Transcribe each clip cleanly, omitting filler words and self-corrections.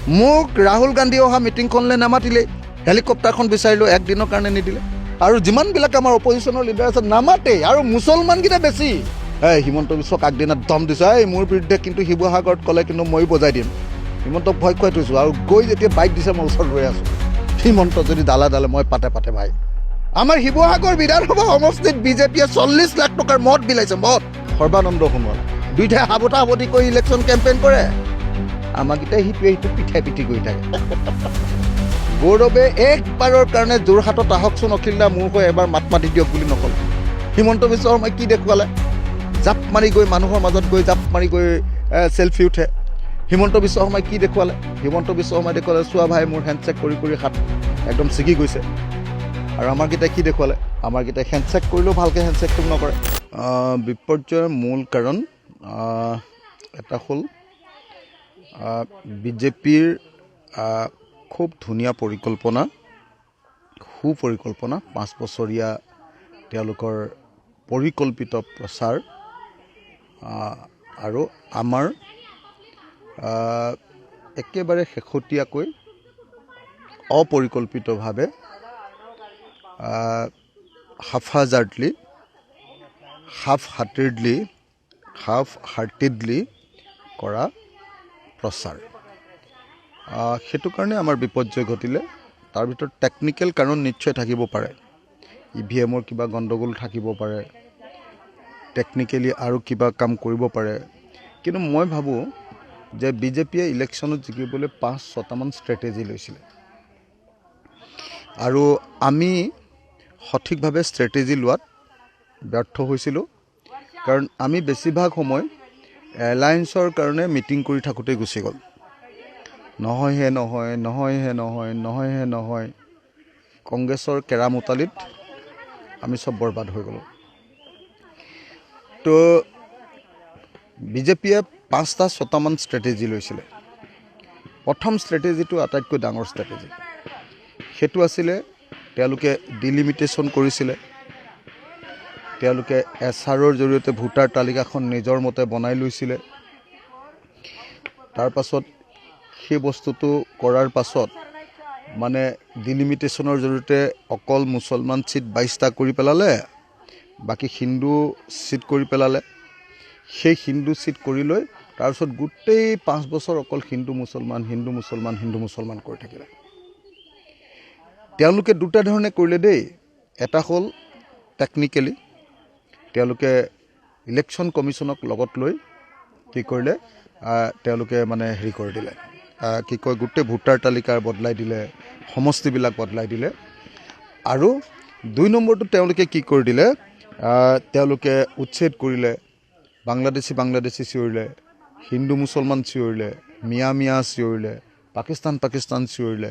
মোক ৰাহুল গান্ধী অহা মিটিংখনলৈ নামাতিলে, হেলিকপ্টাৰখন বিচাৰিলোঁ, একদিনৰ কাৰণে নিদিলে। আৰু যিমানবিলাক আমাৰ অপজিশ্যনৰ লিডাৰ আছে নামাতেই, আৰু মুছলমানকেইটা বেছি। হিমন্ত বিশ্বক আগদিনা দম দিছোঁ, মোৰ বিৰুদ্ধে কিন্তু শিৱসাগৰত ক'লে কিন্তু ময়ো বজাই দিম। হিমন্তক ভয় খুৱাই থৈছোঁ, আৰু গৈ যেতিয়া বাইক দিছে মই ওচৰত ৰৈ আছোঁ। হিমন্ত যদি দালে মই পাতে ভাই। আমাৰ শিৱসাগৰ বিধানসভা সমষ্টিত বিজেপিয়ে 40 লাখ টকাৰ মদ বিলাইছে, মদ। সৰ্বানন্দ সোণোৱাল দুইটাই সাৱটি কৰি ইলেকশ্যন কেম্পেইন কৰে। আমাকেইটাই সিটোৱে পিঠাই পিঠি কৰি থাকে। গৌৰৱে একবাৰৰ কাৰণে যোৰহাটত আহকচোন অখিল দা, মোৰ হৈ এবাৰ মাত মাতি দিয়ক বুলি নক'লে। হিমন্ত বিশ্ব শৰ্মাই কি দেখুৱালে? জাপ মাৰি গৈ মানুহৰ মাজত গৈ জাপ মাৰি গৈ চেলফি উঠে। হিমন্ত বিশ্ব শৰ্মাই কি দেখুৱালে? হিমন্ত বিশ্ব শৰ্মাই দেখুৱালে, চোৱা ভাই মোৰ হেণ্ডশ্বেক কৰি হাত একদম ছিগি গৈছে। আৰু আমাৰকেইটাই কি দেখুৱালে? আমাৰকেইটাই হেণ্ডশ্বেক কৰিলেও ভালকৈ হেণ্ডশ্বেকটো নকৰে। বিপৰ্যয়ৰ মূল কাৰণ এটা হ'ল বিজেপিৰ খুব ধুনীয়া পৰিকল্পনা, সুপৰিকল্পনা, 5 বছৰীয়া তেওঁলোকৰ পৰিকল্পিত প্ৰচাৰ, আৰু আমাৰ একেবাৰে শেহতীয়াকৈ অপৰিকল্পিতভাৱে হাফ হাৰ্টেডলি কৰা প্ৰচাৰ। সেইটো কাৰণে আমাৰ বিপৰ্যয় ঘটিলে। তাৰ ভিতৰত টেকনিকেল কাৰণ নিশ্চয় থাকিব পাৰে, EVM-ৰ কিবা গণ্ডগোল থাকিব পাৰে, টেকনিকেলি আৰু কিবা কাম কৰিব পাৰে। কিন্তু মই ভাবোঁ যে বিজেপিয়ে ইলেকশ্যনত জিকিবলৈ 5-6টামান ষ্ট্ৰেটেজি লৈছিলে, আৰু আমি সঠিকভাৱে ষ্ট্ৰেটেজি লোৱাত ব্যৰ্থ হৈছিলোঁ। কাৰণ আমি বেছিভাগ সময় এলায়েন্সৰ কাৰণে মিটিং কৰি থাকোঁতেই গুচি গ'ল। নহয়। কংগ্ৰেছৰ কেৰামতালিত আমি চব বৰবাদ হৈ গ'লোঁ। তো বিজেপিয়ে 5-6টামান ষ্ট্ৰেটেজি লৈছিলে। প্ৰথম ষ্ট্ৰেটেজিটো আটাইতকৈ ডাঙৰ ষ্ট্ৰেটেজি। সেইটো আছিলে তেওঁলোকে ডিলিমিটেশ্যন কৰিছিলে। তেওঁলোকে SR-ৰ জৰিয়তে ভোটাৰ তালিকাখন নিজৰ মতে বনাই লৈছিলে। তাৰ পাছত সেই বস্তুটো কৰাৰ পাছত মানে ডিলিমিটেশ্যনৰ জৰিয়তে অকল মুছলমান চিট 22টা কৰি পেলালে, বাকী হিন্দু চিট কৰি পেলালে। সেই হিন্দু চিট কৰি লৈ তাৰপিছত গোটেই 5 বছৰ অকল হিন্দু মুছলমান কৰি থাকিলে। তেওঁলোকে দুটা ধৰণে কৰিলে দেই। এটা হ'ল টেকনিকেলি, তেওঁলোকে ইলেকশ্যন কমিশ্যনক লগত লৈ কি কৰিলে, তেওঁলোকে মানে হেৰি কৰি দিলে, গোটেই ভোটাৰ তালিকা বদলাই দিলে, সমষ্টিবিলাক বদলাই দিলে। আৰু 2 নম্বৰটো তেওঁলোকে কি কৰি দিলে, তেওঁলোকে উচ্ছেদ কৰিলে, বাংলাদেশী চিঞৰিলে, হিন্দু মুছলমান চিঞৰিলে, মিয়া চিঞৰিলে, পাকিস্তান চিঞৰিলে,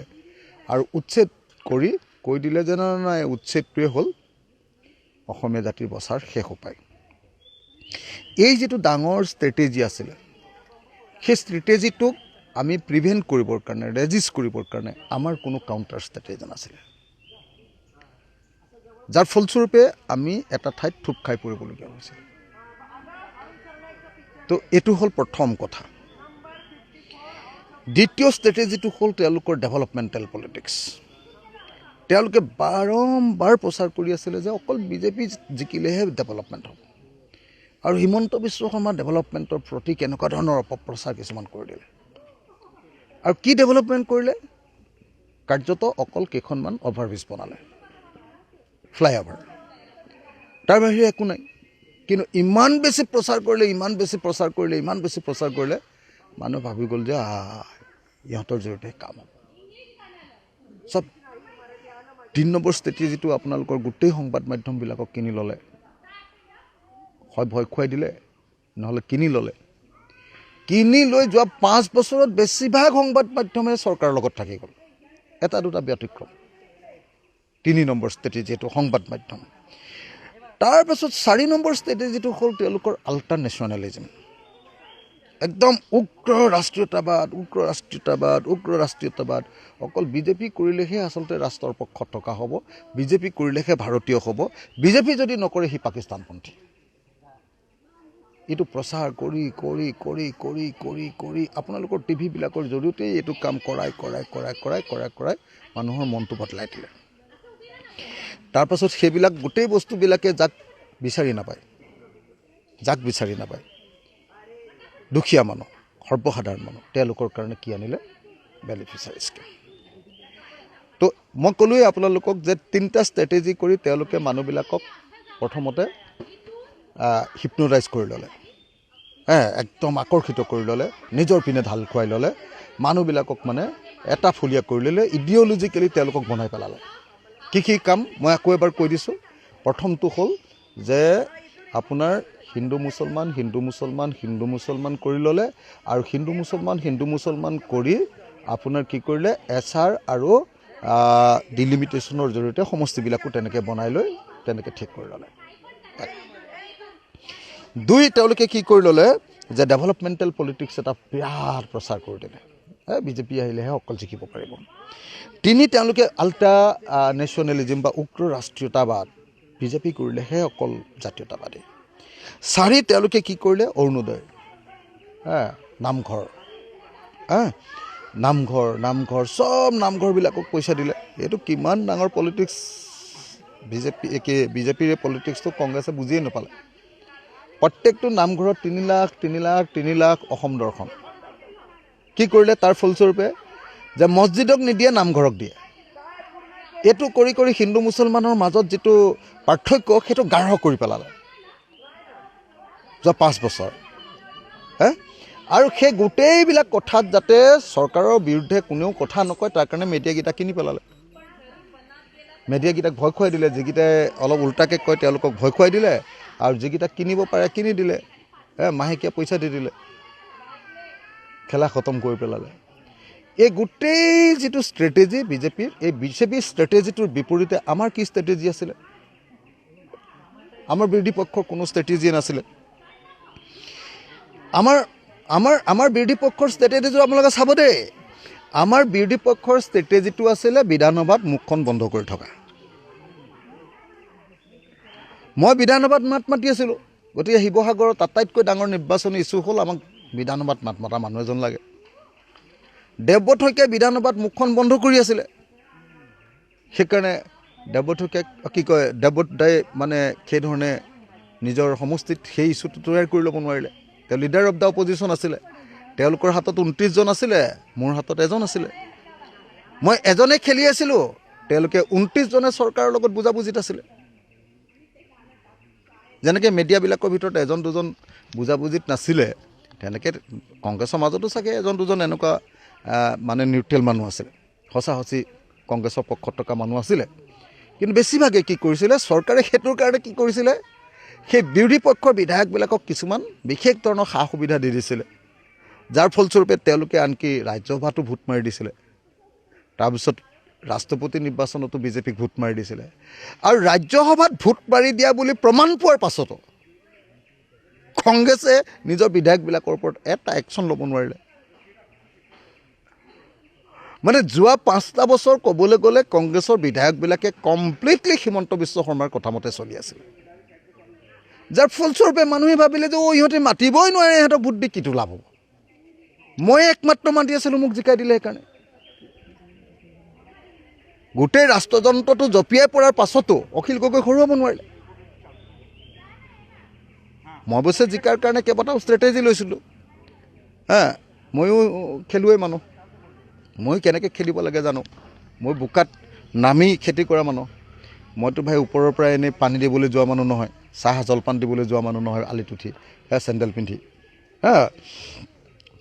আৰু উচ্ছেদ কৰি কৈ দিলে যে নাই, উচ্ছেদটোৱে হ'ল অসমীয়া জাতিৰ বচাৰ শেষ উপায়। এই যিটো ডাঙৰ ষ্ট্ৰেটেজি আছিলে, সেই ষ্ট্ৰেটেজিটোক আমি প্ৰিভেণ্ট কৰিবৰ কাৰণে, ৰেজিষ্ট কৰিবৰ কাৰণে আমাৰ কোনো কাউণ্টাৰ ষ্ট্ৰেটেজি নাছিলে, যাৰ ফলস্বৰূপে আমি এটা ঠাইত থুপ খাই পৰিবলগীয়া হৈছিল। তো এইটো হ'ল প্ৰথম কথা। দ্বিতীয় ষ্ট্ৰেটেজিটো হ'ল তেওঁলোকৰ ডেভেলপমেণ্টেল পলিটিক্স। তেওঁলোকে বাৰম্বাৰ প্ৰচাৰ কৰি আছিলে যে অকল বিজেপি জিকিলেহে ডেভেলপমেণ্ট হ'ব, আৰু হিমন্ত বিশ্ব শৰ্মাৰ ডেভেলপমেণ্টৰ প্ৰতি কেনেকুৱা ধৰণৰ অপপ্ৰচাৰ কিছুমান কৰি দিলে। আৰু কি ডেভেলপমেণ্ট কৰিলে? কাৰ্যত অকল কেইখনমান অভাৰব্ৰিজ বনালে, ফ্লাইঅভাৰ, তাৰ বাহিৰে একো নাই। কিন্তু ইমান বেছি প্ৰচাৰ কৰিলে মানুহ ভাবি গ'ল যে ইহঁতৰ জৰিয়তে কাম হ'ব। চব 3 নম্বৰ ষ্ট্ৰেটেজিটো আপোনালোকৰ গোটেই সংবাদ মাধ্যমবিলাকক কিনি ল'লে, হয় ভয় খুৱাই দিলে, নহ'লে কিনি ল'লে। কিনি লৈ যোৱা 5 বছৰত বেছিভাগ সংবাদ মাধ্যমে চৰকাৰৰ লগত থাকি গ'ল, 1-2টা ব্যতিক্ৰম। 3 নম্বৰ ষ্ট্ৰেটেজিটো সংবাদ মাধ্যম। তাৰপাছত 4 নম্বৰ ষ্ট্ৰেটেজিটো হ'ল তেওঁলোকৰ আল্ট্ৰা নেশ্যনেলিজিম, একদম উগ্ৰ ৰাষ্ট্ৰীয়তাবাদ। অকল বিজেপি কৰিলেহে আচলতে ৰাষ্ট্ৰৰ পক্ষত থকা হ'ব, বিজেপি কৰিলেহে ভাৰতীয় হ'ব, বিজেপি যদি নকৰে সি পাকিস্তানপন্থী। এইটো প্ৰচাৰ কৰি কৰি কৰি কৰি কৰি কৰি আপোনালোকৰ টিভিবিলাকৰ জৰিয়তে এইটো কাম কৰাই কৰাই কৰাই কৰাই কৰাই কৰাই মানুহৰ মনটো বদলাই দিলে। তাৰপাছত সেইবিলাক গোটেই বস্তুবিলাকে যাক বিচাৰি নাপায়, দুখীয়া মানুহ, সৰ্বসাধাৰণ মানুহ, তেওঁলোকৰ কাৰণে কি আনিলে? Beneficiary scheme. তো মই ক'লোৱেই আপোনালোকক যে 3টা ষ্ট্ৰেটেজি কৰি তেওঁলোকে মানুহবিলাকক প্ৰথমতে হিপনোটাইজ কৰি ল'লে, একদম আকৰ্ষিত কৰি ল'লে, নিজৰ পিনে ঢাল খুৱাই ল'লে, মানুহবিলাকক মানে এটা ফলীয়া কৰি ল'লে, ইডিঅ'লজিকেলি তেওঁলোকক বনাই পেলালে। কি কাম মই আকৌ এবাৰ কৈ দিছোঁ। প্ৰথমটো হ'ল যে আপোনাৰ হিন্দু মুছলমান কৰি ল'লে, আৰু হিন্দু মুছলমান কৰি আপোনাৰ কি কৰিলে? এছআৰ আৰু ডিলিমিটেশ্যনৰ জৰিয়তে সমষ্টিবিলাকো তেনেকৈ বনাই লৈ তেনেকৈ ঠিক কৰি ল'লে। 2 তেওঁলোকে কি কৰি ল'লে? যে ডেভেলপমেণ্টেল পলিটিক্স এটা বিৰাট প্ৰচাৰ কৰি দিলে। বিজেপি আহিলেহে অকল জিকিব পাৰিব। 3 তেওঁলোকে আল্ট্ৰা নেশ্যনেলিজিম বা উগ্ৰ ৰাষ্ট্ৰীয়তাবাদ, বিজেপি কৰিলেহে অকল জাতীয়তাবাদী। 4 তেওঁলোকে কি কৰিলে? অৰুণোদয়, নামঘৰ চব নামঘৰবিলাকক পইচা দিলে। এইটো কিমান ডাঙৰ পলিটিক্স! বিজেপিৰ পলিটিক্সটো কংগ্ৰেছে বুজিয়ে নাপালে। প্ৰত্যেকটো নামঘৰত 3 লাখ অসম দৰ্শন। কি কৰিলে? তাৰ ফলস্বৰূপে যে মছজিদক নিদিয়ে, নামঘৰক দিয়ে। এইটো কৰি কৰি হিন্দু মুছলমানৰ মাজত যিটো পাৰ্থক্য, সেইটো গাঢ় কৰি পেলালে যোৱা 5 বছৰ। আৰু সেই গোটেইবিলাক কথাত যাতে চৰকাৰৰ বিৰুদ্ধে কোনেও কথা নকয়, তাৰ কাৰণে মিডিয়াকেইটা কিনি পেলালে। মিডিয়াকেইটাক ভয় খুৱাই দিলে। যিকেইটাই অলপ উল্টাকৈ কয় তেওঁলোকক ভয় খুৱাই দিলে, আৰু যিকেইটা কিনিব পাৰে কিনি দিলে, মাহেকীয়া পইচা দি দিলে, খেলা খতম কৰি পেলালে। এই গোটেই যিটো ষ্ট্ৰেটেজি বিজেপিৰ, এই বিজেপিৰ ষ্ট্ৰেটেজিটোৰ বিপৰীতে আমাৰ কি ষ্ট্ৰেটেজি আছিলে? আমাৰ বিৰোধী পক্ষৰ কোনো ষ্ট্ৰেটেজিয়ে নাছিলে। আমাৰ বিৰোধী পক্ষৰ ষ্ট্ৰেটেজিটো আপোনালোকে চাব দেই। আমাৰ বিৰোধী পক্ষৰ ষ্ট্ৰেটেজিটো আছিলে বিধানসভাত মুখখন বন্ধ কৰি থকা। মই বিধানসভাত মাত মাতি আছিলোঁ। গতিকে শিৱসাগৰত আটাইতকৈ ডাঙৰ নিৰ্বাচনী ইছ্যু হ'ল আমাক বিধানসভাত মাত মতা মানুহ এজন লাগে। দেৱব্ৰত শইকীয়াই বিধানসভাত মুখখন বন্ধ কৰি আছিলে। সেইকাৰণে দেৱব্ৰত দাই মানে সেইধৰণে নিজৰ সমষ্টিত সেই ইছ্যুটো তৈয়াৰ কৰি ল'ব নোৱাৰিলে। তেওঁ লিডাৰ অফ দ্য অপজিশ্যন আছিলে। তেওঁলোকৰ হাতত 29জন আছিলে, মোৰ হাতত এজন আছিলে। মই এজনে খেলি আছিলোঁ, তেওঁলোকে 29জনে চৰকাৰৰ লগত বুজাবুজিত আছিলে। যেনেকৈ মিডিয়াবিলাকৰ ভিতৰত 1-2জন বুজাবুজিত নাছিলে, তেনেকৈ কংগ্ৰেছৰ মাজতো চাগে 1-2জন এনেকুৱা মানে নিউট্ৰেল মানুহ আছিলে, সঁচি কংগ্ৰেছৰ পক্ষত থকা মানুহ আছিলে। কিন্তু বেছিভাগে কি কৰিছিলে? চৰকাৰে সেইটোৰ কাৰণে কি কৰিছিলে? সেই বিৰোধী পক্ষৰ বিধায়কবিলাকক কিছুমান বিশেষ ধৰণৰ সা সুবিধা দি দিছিলে, যাৰ ফলস্বৰূপে তেওঁলোকে আনকি ৰাজ্যসভাতো ভোট মাৰি দিছিলে। তাৰপিছত ৰাষ্ট্ৰপতি নিৰ্বাচনতো বিজেপিক ভোট মাৰি দিছিলে। আৰু ৰাজ্যসভাত ভোট মাৰি দিয়া বুলি প্ৰমাণ পোৱাৰ পাছতো কংগ্ৰেছে নিজৰ বিধায়কবিলাকৰ ওপৰত এটা একশ্যন ল'ব নোৱাৰিলে। মানে যোৱা 5টা বছৰ ক'বলৈ গ'লে কংগ্ৰেছৰ বিধায়কবিলাকে কমপ্লিটলি হিমন্ত বিশ্ব শৰ্মাৰ কথা মতে চলি আছিল, যাৰ ফলস্বৰূপে মানুহে ভাবিলে যে ইহঁতে মাতিবই নোৱাৰে, ইহঁতক ভোট দি কিটো লাভ হ'ব। মই একমাত্ৰ মাতি আছিলোঁ, মোক জিকাই দিলে। সেইকাৰণে গোটেই ৰাষ্ট্ৰযন্ত্ৰটো জঁপিয়াই পৰাৰ পাছতো অখিল গগৈক হৰুৱাব নোৱাৰিলে। মই অৱশ্যে জিকাৰ কাৰণে কেইবাটাও ষ্ট্ৰেটেজি লৈছিলোঁ। ময়ো খেলুৱৈ মানুহ, মই কেনেকৈ খেলিব লাগে জানো। মই বোকাত নামি খেতি কৰা মানুহ। মইতো ভাই ওপৰৰ পৰা এনেই পানী দিবলৈ যোৱা মানুহ নহয়, চাহ জলপান দিবলৈ যোৱা মানুহ নহয়, আলিত উঠি চেণ্ডেল পিন্ধি।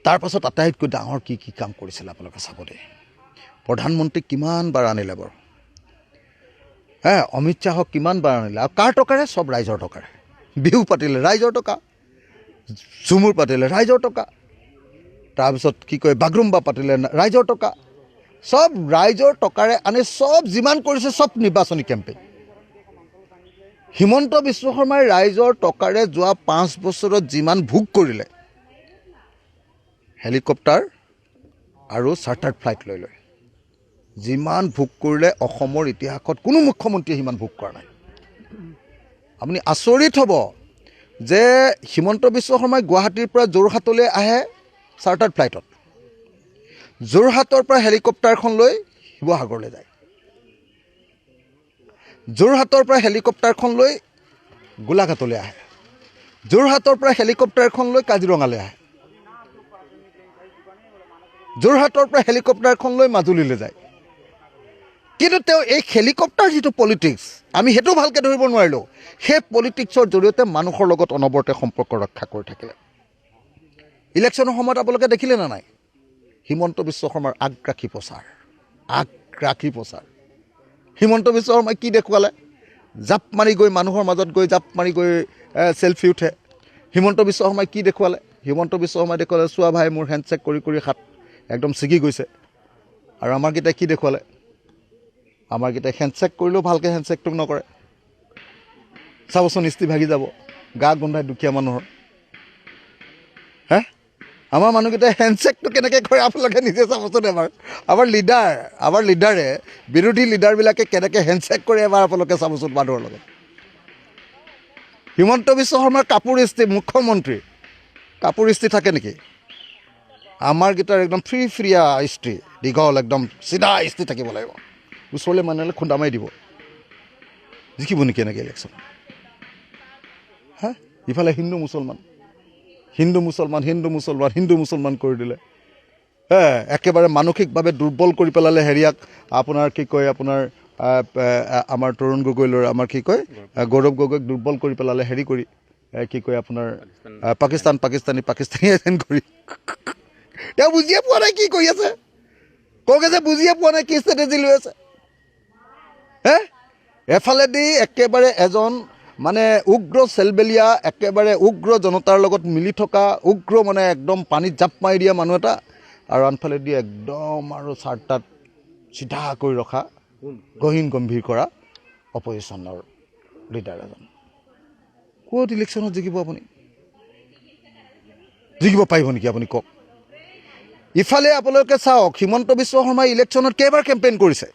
তাৰপাছত আটাইতকৈ ডাঙৰ কি কাম কৰিছিলে আপোনালোকে চাব দেই। প্ৰধানমন্ত্ৰীক কিমান বাৰ আনিলে বাৰু, অমিত শ্বাহক কিমান বাৰ আনিলে, আৰু কাৰ টকাৰে? চব ৰাইজৰ টকাৰে। বিহু পাতিলে ৰাইজৰ টকা, ঝুমুৰ পাতিলে ৰাইজৰ টকা, তাৰপিছত বাগৰুম্বা পাতিলে ৰাইজৰ টকা, চব ৰাইজৰ টকাৰে আনি চব যিমান কৰিছে চব নিৰ্বাচনী কেম্পেইন। হিমন্ত বিশ্ব শৰ্মাই ৰাইজৰ টকাৰে যোৱা 5 বছৰত যিমান ভোগ কৰিলে, হেলিকপ্টাৰ আৰু চাৰ্টাৰ্ড ফ্লাইট লৈ যিমান ভোগ কৰিলে, অসমৰ ইতিহাসত কোনো মুখ্যমন্ত্ৰীয়ে সিমান ভোগ কৰা নাই। আপুনি আচৰিত হ'ব যে হিমন্ত বিশ্ব শৰ্মাই গুৱাহাটীৰ পৰা যোৰহাটলৈ আহে চাৰ্টাৰ্ড ফ্লাইটত, যোৰহাটৰ পৰা হেলিকপ্টাৰখন লৈ শিৱসাগৰলৈ যায়, যোৰহাটৰ পৰা হেলিকপ্টাৰখন লৈ গোলাঘাটলৈ আহে, যোৰহাটৰ পৰা হেলিকপ্টাৰখন লৈ কাজিৰঙালৈ আহে, যোৰহাটৰ পৰা হেলিকপ্টাৰখন লৈ মাজুলীলৈ যায়। কিন্তু তেওঁ এই হেলিকপ্টাৰ যিটো পলিটিক্স আমি সেইটো ভালকৈ ধৰিব নোৱাৰিলোঁ, সেই পলিটিক্সৰ জৰিয়তে মানুহৰ লগত অনবৰতে সম্পৰ্ক ৰক্ষা কৰি থাকিলে। ইলেকশ্যনৰ সময়ত আপোনালোকে দেখিলে নে নাই হিমন্ত বিশ্ব শৰ্মাৰ আগ্ৰাসী প্ৰচাৰ, আগ্ৰাসী প্ৰচাৰ। হিমন্ত বিশ্ব শৰ্মাই কি দেখুৱালে? জাপ মাৰি গৈ মানুহৰ মাজত গৈ জাপ মাৰি গৈ চেলফি উঠে। হিমন্ত বিশ্ব শৰ্মাই কি দেখুৱালে? হিমন্ত বিশ্ব শৰ্মাই দেখুৱালে চোৱা ভাই মোৰ হেণ্ডশ্বেক কৰি কৰি হাত একদম ছিগি গৈছে। আৰু আমাৰকেইটাই কি দেখুৱালে? আমাৰকেইটাই হেণ্ডশ্বেক কৰিলেও ভালকৈ হেণ্ডশ্বেকটো নকৰে। চাবচোন ইস্ত্ৰি ভাগি যাব, গা গোন্ধাই দুখীয়া মানুহৰ। হে আমাৰ মানুহকেইটাই হেণ্ডশ্বেকটো কেনেকৈ কৰে আপোনালোকে নিজে চাবচোন এবাৰ। আমাৰ লিডাৰে বিৰোধী লিডাৰবিলাকে কেনেকৈ হেণ্ডশ্বেক কৰে এবাৰ আপোনালোকে চাবচোন মানুহৰ লগত। হিমন্ত বিশ্ব শৰ্মাৰ কাপোৰ ইস্ত্ৰি, মুখ্যমন্ত্ৰী কাপোৰ ইস্ত্ৰি থাকে নেকি? আমাৰকেইটাৰ একদম ফ্ৰীয়া ইস্ত্ৰি, দীঘল একদম চিধা ইস্ত্ৰি থাকিব লাগিব। ওচৰলৈ মানুহে খুন্দা মাৰি দিব। জিকিব নেকি এনেকৈ ইলেকশ্যন? হা ইফালে হিন্দু মুছলমান কৰি দিলে। একেবাৰে মানসিকভাৱে দুৰ্বল কৰি পেলালে হেৰিয়াক, আপোনাৰ কি কয় আপোনাৰ আমাৰ তৰুণ গগৈলৈ আমাৰ কি কয় গৌৰৱ গগৈক দুৰ্বল কৰি পেলালে হেৰি কৰি কি কয় আপোনাৰ পাকিস্তানী এজেণ্ট কৰি। তেওঁ বুজিয়ে পোৱা নাই কি কৰি আছে, কওঁকে যে বুজিয়ে পোৱা নাই কি ষ্ট্ৰেটেজি লৈ আছে। এফালেদি একেবাৰে এজন মানে উগ্ৰ চেলবেলীয়া, একেবাৰে উগ্ৰ জনতাৰ লগত মিলি থকা উগ্ৰ মানে একদম পানীত জাপ মাৰি দিয়া মানুহ এটা, আৰু আনফালেদি একদম আৰু চাৰ্টাত চিধা কৰি ৰখা গহীন গম্ভীৰ কৰা অপজিশ্যনৰ লিডাৰ এজন। ক'ত ইলেকশ্যনত জিকিব আপুনি? জিকিব পাৰিব নেকি আপুনি কওক? ইফালে আপোনালোকে চাওক হিমন্ত বিশ্ব শৰ্মাই ইলেকশ্যনত কেইবাৰ কেম্পেইন কৰিছে।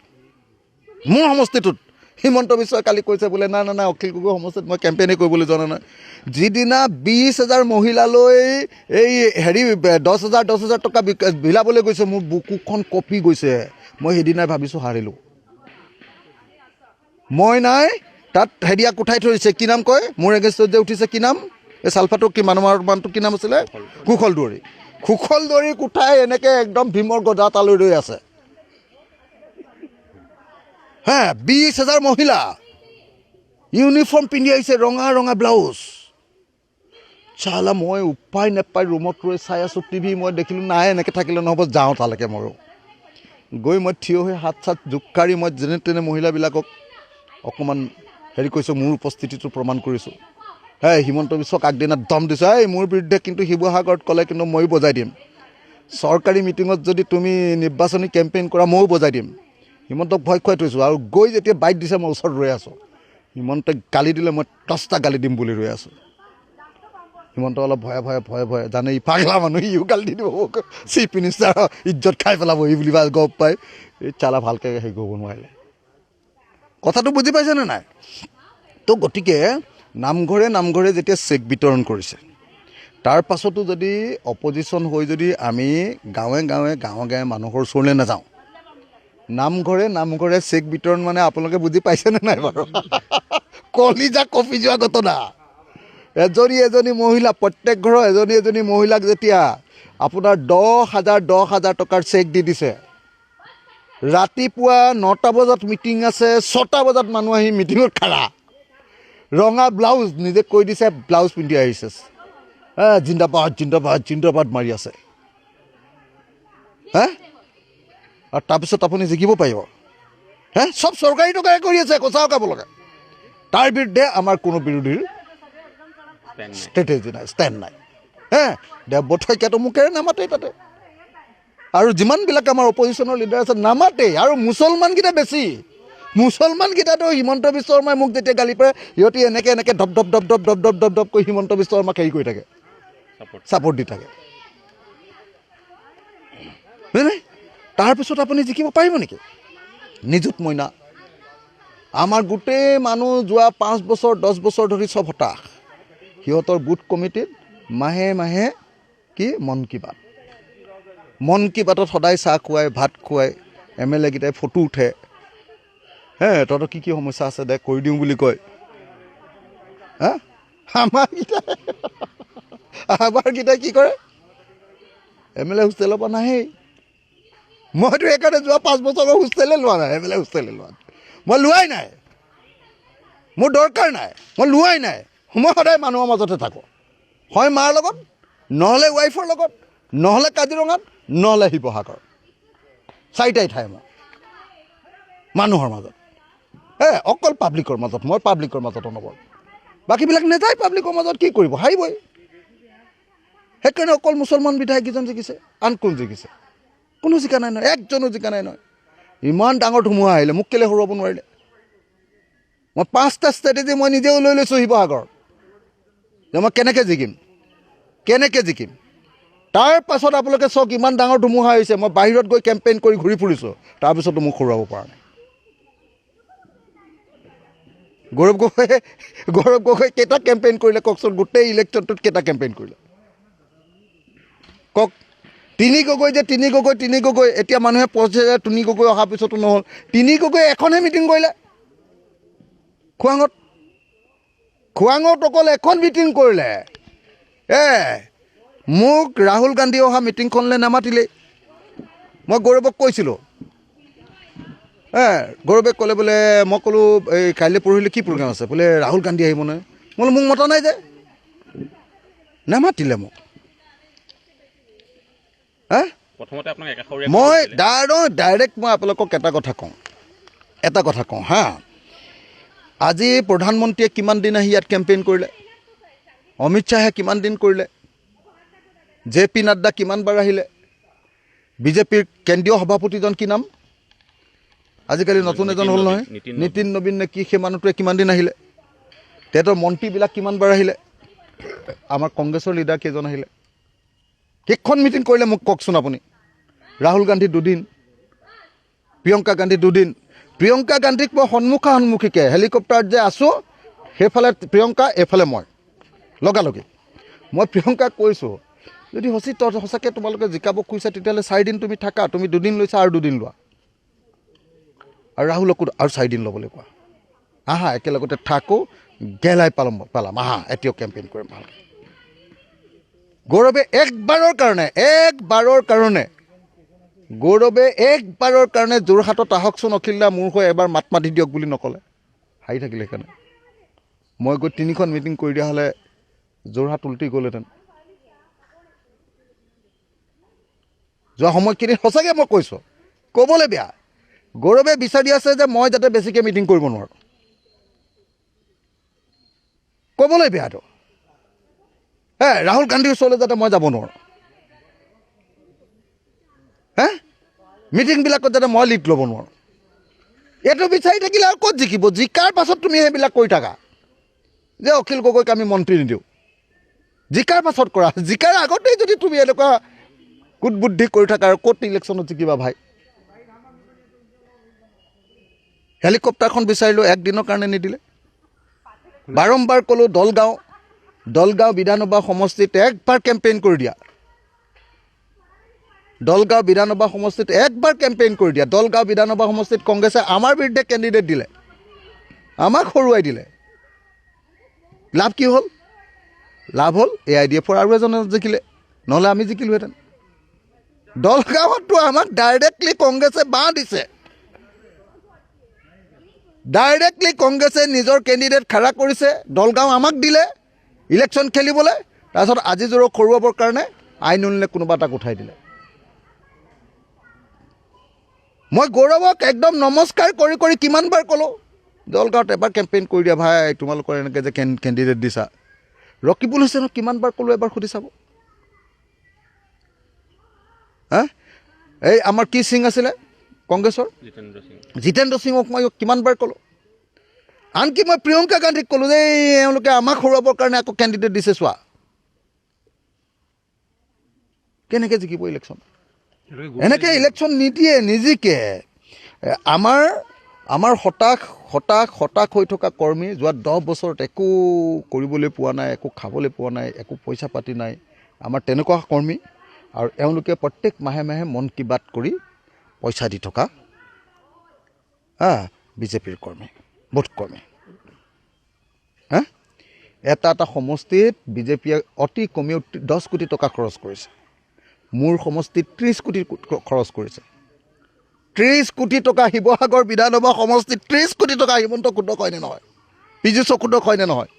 মোৰ সমষ্টিটোত হিমন্ত বিশ্বই কালি কৈছে বোলে নাই অখিল গগৈ সমষ্টিত মই কেম্পেইনে কৰিবলৈ জনা নাই। যিদিনা 20,000 মহিলালৈ এই হেৰি 10,000 টকা বিলাবলৈ গৈছে, মোৰ বুকুখন কঁপি গৈছে। মই সেইদিনাই ভাবিছোঁ হাৰিলোঁ। মই নাই তাত হেৰিয়াক উঠাই থৈছে, কি নাম কয় মোৰ এগেইনষ্টত যে উঠিছে, কি নাম এই চালফাটোক কি মানুহটো কি নাম আছিলে? কুশল দুৱাৰীক উঠাই এনেকৈ একদম ভীমৰ গদা তালৈ ৰৈ আছে। 20,000 মহিলা ইউনিফৰ্ম পিন্ধি আহিছে, ৰঙা ব্লাউজ। চালা মই উপায় নাপাই ৰুমত ৰৈ চাই আছোঁ টিভি। মই দেখিলোঁ নাই এনেকৈ থাকিলে নহ'ব, যাওঁ তালৈকে ময়ো। গৈ মই থিয় হৈ হাত চাত জোকাৰি মই যেনে তেনে মহিলাবিলাকক অকণমান হেৰি কৰিছোঁ, মোৰ উপস্থিতিটো প্ৰমাণ কৰিছোঁ। হিমন্ত বিশ্বক আগদিনা দম দিছোঁ, মোৰ বিৰুদ্ধে কিন্তু শিৱসাগৰত ক'লে কিন্তু ময়ো বজাই দিম। চৰকাৰী মিটিঙত যদি তুমি নিৰ্বাচনী কেম্পেইন কৰা ময়ো বজাই দিম। হিমন্তক ভয় খুৱাই থৈছোঁ। আৰু গৈ যেতিয়া বাইট দিছে মই ওচৰত ৰৈ আছোঁ। হিমন্তই গালি দিলে মই 10টা গালি দিম বুলি ৰৈ আছোঁ। হিমন্ত অলপ ভয়ে জানে ই পাগলা মানুহ, ইও গালি দি দিব, চিফ মিনিষ্টাৰৰ ইজ্জত খাই পেলাব ই বুলি গপ পাই এই চালা ভালকৈ হেৰি কৰিব নোৱাৰিলে। কথাটো বুজি পাইছেনে নাই? তো গতিকে নামঘৰে যেতিয়া চেক বিতৰণ কৰিছে, তাৰ পাছতো যদি অপজিশ্যন হৈ যদি আমি গাঁৱে মানুহৰ ওচৰলৈ নাযাওঁ, নামঘৰে চেক বিতৰণ মানে আপোনালোকে বুজি পাইছেনে নাই বাৰু? কলিজা কঁপি যোৱা ঘটনা। এজনী মহিলা, প্ৰত্যেক ঘৰৰ এজনী মহিলাক যেতিয়া আপোনাৰ 10,000 টকাৰ চেক দি দিছে, ৰাতিপুৱা 9টা বজাত মিটিং আছে, 6টা বজাত মানুহ আহি মিটিঙত খাৰা, ৰঙা ব্লাউজ নিজে কৈ দিছে, ব্লাউজ পিন্ধি আহিছে, জিন্দাবাদ মাৰি আছে। আৰু তাৰপিছত আপুনি জিকিব পাৰিব? চব চৰকাৰী টকাৰে কৰি আছে, সঁচাও কাব লগা। তাৰ বিৰুদ্ধে আমাৰ কোনো বিৰোধীৰ ষ্ট্ৰেটেজি নাই, ষ্টেণ্ড নাই। দেৱব্ৰত শইকীয়াটো মুখেৰে নামাতেই তাতে, আৰু যিমানবিলাক আমাৰ অপজিশ্যনৰ লিডাৰ আছে নামাতেই। আৰু মুছলমানকেইটা বেছি, মুছলমানকেইটাতো হিমন্ত বিশ্ব শৰ্মাই মোক যেতিয়া গালি পাৰে, সিহঁতি এনেকৈ ধপ কৰি হিমন্ত বিশ্ব শৰ্মাক হেৰি কৰি থাকে, ছাপৰ্ট দি থাকে। তাৰপিছত আপুনি জিকিব পাৰিব নেকি? নিযুত মইনা আমাৰ গোটেই মানুহ যোৱা 5 বছৰ 10 বছৰ ধৰি চব হতাশ। সিহঁতৰ বুথ কমিটিত মাহে মাহে কি মন কি বাতত সদায় চাহ খুৱাই ভাত খুৱাই MLA কেইটাই ফটো উঠে তহঁতৰ কি সমস্যা আছে দে কৰি দিওঁ বুলি কয় আমাৰকেইটাই কি কৰে MLA হোষ্টেলৰ পৰা নাহেই মইতো সেইকাৰণে যোৱা 5 বছৰৰ হোষ্টেলে লোৱা নাই MLA হোষ্টেলে লোৱা মই লোৱাই নাই মোৰ দৰকাৰ নাই মই লোৱাই নাই মই সদায় মানুহৰ মাজতে থাকোঁ হয় মাৰ লগত নহ'লে ৱাইফৰ লগত নহ'লে কাজিৰঙাত নহ'লে শিৱসাগৰ 4টাই ঠাই মই মানুহৰ মাজত অকল পাব্লিকৰ মাজত মই পাব্লিকৰ মাজতো নগ'ল বাকীবিলাক নেযায় পাব্লিকৰ মাজত কি কৰিব হাৰিবই সেইকাৰণে অকল মুছলমান বিধায়ককেইজন জিকিছে আন কোন জিকিছে কোনো জিকা নাই নহয় একজনো জিকা নাই নহয় ইমান ডাঙৰ ধুমুহা আহিলে মোক কেলৈ হৰুৱাব নোৱাৰিলে মই 5টা ষ্ট্ৰেটেজি মই নিজেও লৈ লৈছোঁ শিৱসাগৰ যে মই কেনেকৈ জিকিম তাৰ পাছত আপোনালোকে চাওক ইমান ডাঙৰ ধুমুহা হৈছে মই বাহিৰত গৈ কেম্পেইন কৰি ঘূৰি ফুৰিছোঁ তাৰপিছতো মোক হৰুৱাব পৰা নাই গৌৰৱ গগৈ কেইটা কেম্পেইন কৰিলে কওকচোন গোটেই ইলেকশ্যনটোত কেইটা কেম্পেইন কৰিলে কওক তিনি গগৈ এতিয়া মানুহে পঢ়িছে যে তিনি গগৈ অহাৰ পিছতো নহ'ল তিনি গগৈ এখনহে মিটিং কৰিলে খোৱাঙত অকল এখন মিটিং কৰিলে মোক ৰাহুল গান্ধী অহা মিটিংখনলৈ নামাতিলেই মই গৌৰৱক কৈছিলোঁ গৌৰৱে ক'লে বোলে মই ক'লোঁ এই কাইলৈ পৰহিলৈ কি প্ৰগ্ৰাম আছে বোলে ৰাহুল গান্ধী আহিব নহয় মই বোলো মোক মতা নাই যে নামাতিলে মোক মই ডাইৰেক্ট মই আপোনালোকক এটা কথা কওঁ আজি প্ৰধানমন্ত্ৰীয়ে কিমান দিন আহি ইয়াত কেম্পেইন কৰিলে অমিত শ্বাহে কিমান দিন কৰিলে JP নাড্ডা কিমানবাৰ আহিলে বিজেপিৰ কেন্দ্ৰীয় সভাপতিজন কি নাম আজিকালি নতুন এজন হ'ল নহয় নীতিন নবীন নে কি সেই মানুহটোৱে কিমান দিন আহিলে তেহেঁতৰ মন্ত্ৰীবিলাক কিমানবাৰ আহিলে আমাৰ কংগ্ৰেছৰ লিডাৰ কেইজন আহিলে কেইখন মিটিং কৰিলে মোক কওকচোন আপুনি ৰাহুল গান্ধী 2 দিন প্ৰিয়ংকা গান্ধী 2 দিন প্ৰিয়ংকা গান্ধীক মই সন্মুখীকে হেলিকপ্টাৰত যে আছোঁ সেইফালে প্ৰিয়ংকা এইফালে মই লগালগি মই প্ৰিয়ংকাক কৈছোঁ যদি সঁচাকৈ তোমালোকে জিকাব খুজিছা তেতিয়াহ'লে 4 দিন তুমি থাকা তুমি 2 দিন লৈছা আৰু 2 দিন লোৱা আৰু ৰাহুলকো আৰু 4 দিন ল'বলৈ কোৱা একেলগতে থাকোঁ গেলাই পালাম এতিয়াও কেম্পেইন কৰিম ভালকৈ গৌৰৱে একবাৰৰ কাৰণে যোৰহাটত আহকচোন অখিল দা মোৰ হৈ এবাৰ মাত মাতি দিয়ক বুলি নক'লে হাঁহি থাকিলে সেইকাৰণে মই গৈ 3খন মিটিং কৰি দিয়া হ'লে যোৰহাট উল্টি গ'লহেঁতেন যোৱা সময়খিনিত সঁচাকৈ মই কৈছোঁ ক'বলৈ বেয়া গৌৰৱে বিচাৰি আছে যে মই যাতে বেছিকৈ মিটিং কৰিব নোৱাৰোঁ ক'বলৈ বেয়াটো ৰাহুল গান্ধীৰ ওচৰলৈ যাতে মই যাব নোৱাৰোঁ মিটিংবিলাকত যাতে মই লিড ল'ব নোৱাৰোঁ এইটো বিচাৰি থাকিলে আৰু ক'ত জিকিব জিকাৰ পাছত তুমি সেইবিলাক কৰি থাকা যে অখিল গগৈক আমি মন্ত্ৰী নিদিওঁ জিকাৰ পাছত কৰা জিকাৰ আগতেই যদি তুমি এনেকুৱা কুটবুদ্ধি কৰি থাকা আৰু ক'ত ইলেকশ্যনত জিকিবা ভাই হেলিকপ্টাৰখন বিচাৰিলোঁ 1 দিনৰ কাৰণে নিদিলে বাৰম্বাৰ ক'লোঁ দলগাঁও বিধানসভা সমষ্টিত একবাৰ কেম্পেইন কৰি দিয়া দলগাঁও বিধানসভা সমষ্টিত দলগাঁও বিধানসভা সমষ্টিত কংগ্ৰেছে আমাৰ বিৰুদ্ধে কেণ্ডিডেট দিলে আমাক হৰুৱাই দিলে লাভ কি হ'ল AIDFৰ আৰু এজন জিকিলে নহ'লে আমি জিকিলোহেঁতেন দলগাঁৱততো আমাক ডাইৰেক্টলি কংগ্ৰেছে বাঁহ দিছে ডাইৰেক্টলি কংগ্ৰেছে নিজৰ কেণ্ডিডেট খাৰা কৰিছে দলগাঁও আমাক দিলে ইলেকশ্যন খেলিবলৈ তাৰপিছত আজি জোৰক হৰুৱাবৰ কাৰণে আইন উলিয়াই কোনোবা এটাক উঠাই দিলে মই গৌৰৱক একদম নমস্কাৰ কৰি কিমানবাৰ ক'লোঁ দলগাঁৱত এবাৰ কেম্পেইন কৰি দিয়া ভাই তোমালোকৰ এনেকৈ যে কেণ্ডিডেট দিছা ৰকিবুল হুছেইনক কিমানবাৰ ক'লোঁ এবাৰ সুধি চাব এই আমাৰ কি সিং আছিলে কংগ্ৰেছৰ জিতেন্দ্ৰ সিঙক মই কিমানবাৰ ক'লোঁ আনকি মই প্ৰিয়ংকা গান্ধীক ক'লোঁ যে এওঁলোকে আমাক হৰুৱাবৰ কাৰণে আকৌ কেণ্ডিডেট দিছে চোৱা কেনেকৈ জিকিব ইলেকশ্যন এনেকৈ ইলেকশ্যন নিদিয়ে নিজিকে আমাৰ আমাৰ হতাশ হতাশ হতাশ হৈ থকা কৰ্মী যোৱা 10 বছৰত একো কৰিবলৈ পোৱা নাই, একো খাবলৈ পোৱা নাই, একো পইচা পাতি নাই, আমাৰ তেনেকুৱা কৰ্মী। আৰু এওঁলোকে প্ৰত্যেক মাহে মাহে মন কি বাত কৰি পইচা দি থকা বিজেপিৰ কৰ্মী, ভোট কৰ্মী। এটা সমষ্টিত বিজেপিয়ে অতি কমেও 10 কোটি টকা খৰচ কৰিছে। মোৰ সমষ্টিত 30 কোটি খৰচ কৰিছে। 30 কোটি টকা শিৱসাগৰ বিধানসভা সমষ্টিত 30 কোটি টকা হিমন্ত কুণ্ড কয়নে নহয়, পীযুষ কুণ্ড কয়নে নহয়,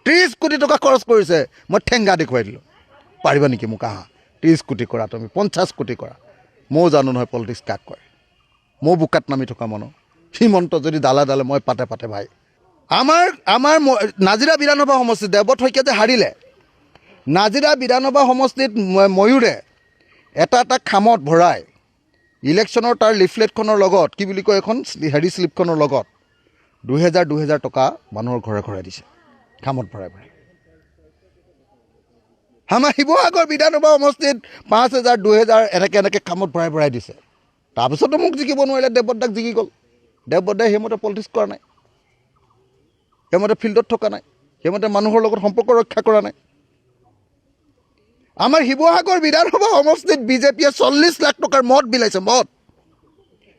30 কোটি টকা খৰচ কৰিছে। মই ঠেংগা দেখুৱাই দিলোঁ, পাৰিবা নেকি মোক? 30 কোটি কৰা, তুমি 50 কোটি কৰা। ময়ো জানো নহয় পলিটিক্স কাক কয়, ময়ো বোকাত নামি থকা মানুহ। হিমন্ত যদি দালে দালে মই পাতে পাতে ভাই। আমাৰ নাজিৰা বিধানসভা সমষ্টিত দেৱত শইকীয়া যে হাৰিলে, নাজিৰা বিধানসভা সমষ্টিত ময়ূৰে এটা খামত ভৰাই ইলেকশ্যনৰ তাৰ লিফলেটখনৰ লগত কি বুলি কয় এখন শ্লিপখনৰ লগত 2000 টকা মানুহৰ ঘৰে ঘৰে দিছে, খামত ভৰাই ভৰাই। আমাৰ শিৱসাগৰ বিধানসভা সমষ্টিত 5000 2000 এনেকৈ খামত ভৰাই ভৰাই দিছে। তাৰপিছতো মোক জিকিব নোৱাৰিলে, দেৱদাক জিকি গ'ল। দেৱদাই সেইমতে পলিটিক্স কৰা নাই, সেইমতে ফিল্ডত থকা নাই, সেইমতে মানুহৰ লগত সম্পৰ্ক ৰক্ষা কৰা নাই। আমাৰ শিৱসাগৰ বিধানসভা সমষ্টিত বিজেপিয়ে 40 লাখ টকাৰ মদ বিলাইছে, মদ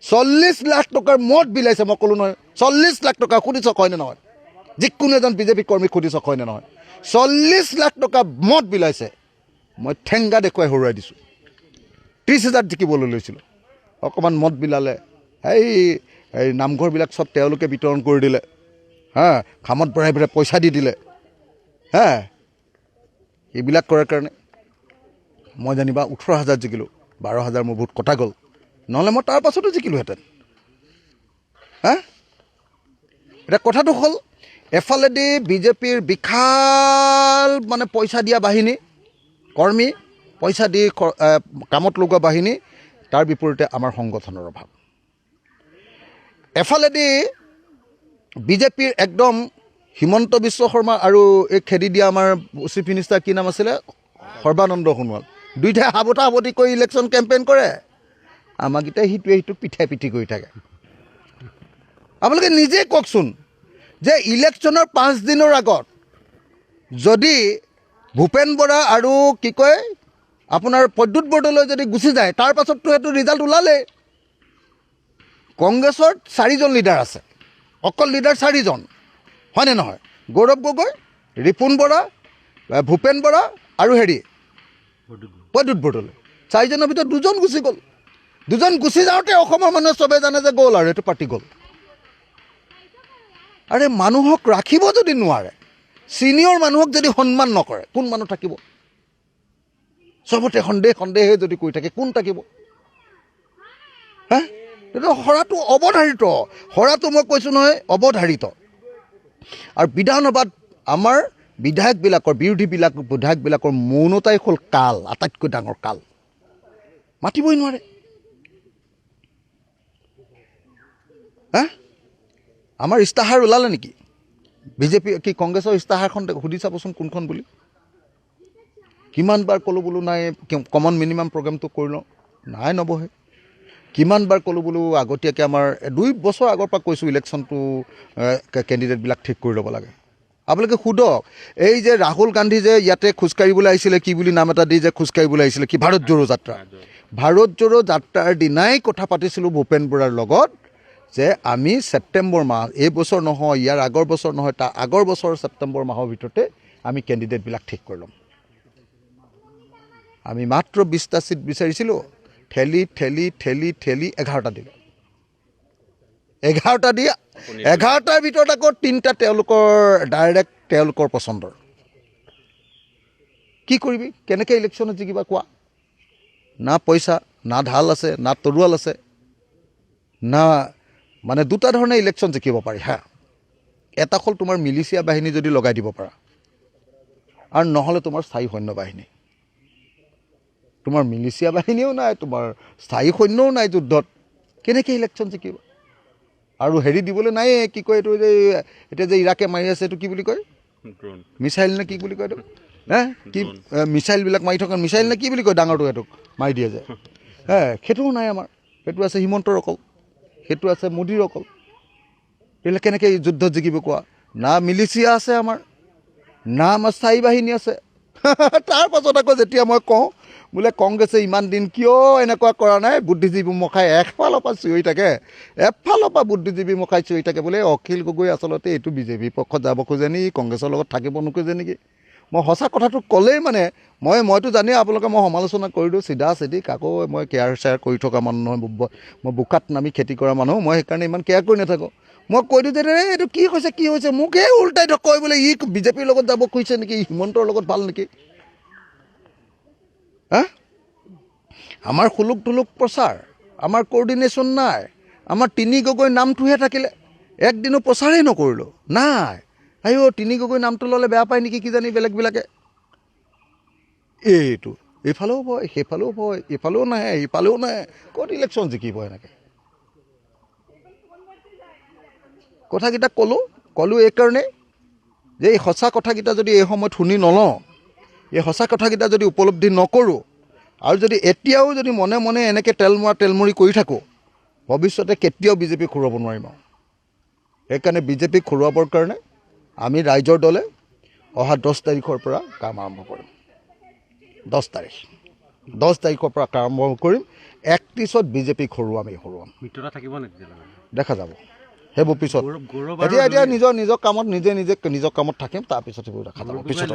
40 লাখ টকাৰ মদ বিলাইছে। মই ক'লোঁ নহয় 40 লাখ টকা, সুধিছ কয়নে নহয়? যিকোনো এজন বিজেপি কৰ্মীক সুধিছ কয়নে নহয়? 40 লাখ টকা মদ বিলাইছে। মই ঠেংগা দেখুৱাই হৰুৱাই দিছোঁ। 30,000 জিকিবলৈ লৈছিলোঁ, অকণমান মদ বিলালে। এই নামঘৰবিলাক চব তেওঁলোকে বিতৰণ কৰি দিলে, খামত ভৰাই ভৰাই পইচা দি দিলে। এইবিলাক কৰাৰ কাৰণে মই জানিবা 18,000 জিকিলোঁ, 12,000 মোৰ ভোট কটা গ'ল। নহ'লে মই তাৰ পাছতো জিকিলোহেঁতেন। এতিয়া কথাটো হ'ল, এফালেদি বিজেপিৰ বিশাল মানে পইচা দিয়া বাহিনী, কৰ্মী, পইচা দি কামত লগোৱা বাহিনী, তাৰ বিপৰীতে আমাৰ সংগঠনৰ অভাৱ। এফালেদি বিজেপিৰ একদম হিমন্ত বিশ্ব শৰ্মা আৰু এই খেদি দিয়া আমাৰ চিফ মিনিষ্টাৰ কি নাম আছিলে, সৰ্বানন্দ সোণোৱাল, দুইটাই সাৱতা সাৱতি কৰি ইলেকশ্যন কেম্পেইন কৰে। আমাকেইটাই সিটোক পিঠাই পিঠি কৰি থাকে। আপোনালোকে নিজে কওকচোন যে ইলেকশ্যনৰ 5 দিনৰ আগত যদি ভূপেন বৰা আৰু কি কয় আপোনাৰ প্ৰদ্যুৎ বৰদলৈ যদি গুচি যায়, তাৰ পাছততো সেইটো ৰিজাল্ট ওলালেই। কংগ্ৰেছৰ 4জন লিডাৰ আছে, অকল লিডাৰ 4জন, হয়নে নহয়? গৌৰৱ গগৈ, ৰিপুণ বৰা, ভূপেন বৰা আৰু প্ৰদ্যুৎ বৰদলৈ। 4জনৰ ভিতৰত 2জন গুচি গ'ল। 2জন গুচি যাওঁতে অসমৰ মানুহে চবে জানে যে গ'ল আৰু এইটো পাৰ্টি গ'ল। আৰে মানুহক ৰাখিব যদি নোৱাৰে, ছিনিয়ৰ মানুহক যদি সন্মান নকৰে, কোন মানুহ থাকিব? চবতে সন্দেহে যদি কৰি থাকে, কোন থাকিব? এইটো হৰাটো অৱধাৰিত, হৰাটো মই কৈছোঁ নহয় অৱধাৰিত। আৰু বিধানসভাত আমাৰ বিধায়কবিলাকৰ, বিৰোধী বিধায়কবিলাকৰ মৌনতাই হ'ল কাল, আটাইতকৈ ডাঙৰ কাল। মাতিবই নোৱাৰে। আমাৰ ইস্তাহাৰ ওলালে নেকি? বিজেপি কি কংগ্ৰেছৰ ইস্তাহাৰখন সুধি চাবচোন কোনখন বুলি। কিমানবাৰ ক'লোঁ বোলো নাই কমন মিনিমাম প্ৰগ্ৰেমটো কৰি লওঁ, নাই নবহে। কিমানবাৰ ক'লোঁ বোলো আগতীয়াকৈ আমাৰ 2 বছৰ আগৰ পৰা কৈছোঁ ইলেকশ্যনটো কেণ্ডিডেটবিলাক ঠিক কৰি ল'ব লাগে। আপোনালোকে সোধক, এই যে ৰাহুল গান্ধী যে ইয়াতে খোজকাঢ়িবলৈ আহিছিলে, কি বুলি নাম এটা দি যে খোজকাঢ়িবলৈ আহিছিলে, কি ভাৰত জোড়ো যাত্ৰা। ভাৰত জোড়ো যাত্ৰাৰ দিনাই কথা পাতিছিলোঁ ভূপেন বৰাৰ লগত যে আমি ছেপ্টেম্বৰ মাহ, এই বছৰ নহয়, ইয়াৰ আগৰ বছৰ নহয়, তাৰ আগৰ বছৰ ছেপ্টেম্বৰ মাহৰ ভিতৰতে আমি কেণ্ডিডেটবিলাক ঠিক কৰি ল'ম। আমি মাত্ৰ 20টা ছিট বিচাৰিছিলোঁ, ঠেলি 11টা দিলে। 11টা দি 11টাৰ ভিতৰত আকৌ 3টা তেওঁলোকৰ ডাইৰেক্ট তেওঁলোকৰ পচন্দৰ। কি কৰিবি, কেনেকৈ ইলেকশ্যনত জিকিবা কোৱা? না পইচা, না ঢাল আছে, না তৰোৱাল আছে, না মানে 2টা ধৰণে ইলেকশ্যন জিকিব পাৰি। এটা হ'ল তোমাৰ মিলিচিয়া বাহিনী যদি লগাই দিব পাৰা, আৰু নহ'লে তোমাৰ স্থায়ী সৈন্য বাহিনী। তোমাৰ মিলিচিয়া বাহিনীও নাই, তোমাৰ স্থায়ী সৈন্যও নাই যুদ্ধত, কেনেকৈ ইলেকশ্যন জিকিব? আৰু দিবলৈ নাইয়ে, কি কয় এইটো যে এতিয়া যে ইৰাকে মাৰি আছে, এইটো কি বুলি কয়, মিছাইল নে কি বুলি কয় এইটো? কি মিছাইলবিলাক মাৰি থকা, মিছাইল নে কি বুলি কয় ডাঙৰটো, এইটোক মাৰি দিয়ে যে, সেইটোও নাই আমাৰ। সেইটো আছে হিমন্তৰ অকল। সেইটো আছে মোদীৰ অকল। এইবিলাক কেনেকৈ যুদ্ধ জিকিব কোৱা? না মিলিচিয়া আছে আমাৰ, না আমাৰ স্থায়ী বাহিনী আছে। তাৰ পাছত আকৌ যেতিয়া মই কওঁ বোলে কংগ্ৰেছে ইমান দিন কিয় এনেকুৱা কৰা নাই, বুদ্ধিজীৱী মখাই এফালৰ পৰা চিঞৰি থাকে, এফালৰ পৰা বুদ্ধিজীৱী মখাই চিঞৰি থাকে বোলে অখিল গগৈ আচলতে এইটো বিজেপি পক্ষত যাব খোজে নেকি, কংগ্ৰেছৰ লগত থাকিব নোখোজে নেকি। মই সঁচা কথাটো ক'লেই মানে মইতো জানেই আপোনালোকে, মই সমালোচনা কৰি দিওঁ চিধা চিধি, কাকো মই কেয়াৰ চেয়াৰ কৰি থকা মানুহ নহয়। মই বোকাত নামি খেতি কৰা মানুহ, মই সেইকাৰণে ইমান কেয়াৰ কৰি নাথাকোঁ। মই কৈ দিওঁ যে এইটো কি হৈছে মোকে উল্টাই কয় বোলে ই বিজেপিৰ লগত যাব খুজিছে নেকি, হিমন্তৰ লগত ভাল নেকি। হা, আমাৰ সুলুক থুলুক প্ৰচাৰ, আমাৰ কৰ্ডিনেশ্যন নাই, আমাৰ তিনি গগৈ নামটোহে থাকিলে, একদিনো প্ৰচাৰেই নকৰিলোঁ। নাই তিনি গগৈ নামটো ল'লে বেয়া পায় নেকি কিজানি বেলেগবিলাকে। এইটো এইফালেও ভয়, সেইফালেও ভয়, এইফালেও নাহে ইফালেও নাহে, ক'ত ইলেকশ্যন জিকিব এনেকৈ। কথাকেইটা ক'লোঁ এইকাৰণেই যে এই সঁচা কথাকেইটা যদি এই সময়ত শুনি নলওঁ, এই সঁচা কথাকেইটা যদি উপলব্ধি নকৰোঁ, আৰু যদি এতিয়াও যদি মনে মনে এনেকৈ তেলমৰি কৰি থাকোঁ, ভৱিষ্যতে কেতিয়াও বিজেপিক খুৰুৱাব নোৱাৰিম আৰু। সেইকাৰণে বিজেপিক খুৰুৱাবৰ কাৰণে আমি ৰাইজৰ দলে অহা 10 তাৰিখৰ পৰা কাম আৰম্ভ কৰিম। 10 তাৰিখৰ পৰা কাম আৰম্ভ কৰিম। 31ত বিজেপিক হৰুৱাম। মিত্ৰতা থাকিব নেকি? দেখা যাব সেইবোৰ পিছত। এতিয়া নিজৰ কামত নিজে নিজৰ কামত থাকিম, তাৰপিছত সেইবোৰ দেখা যাব পিছত।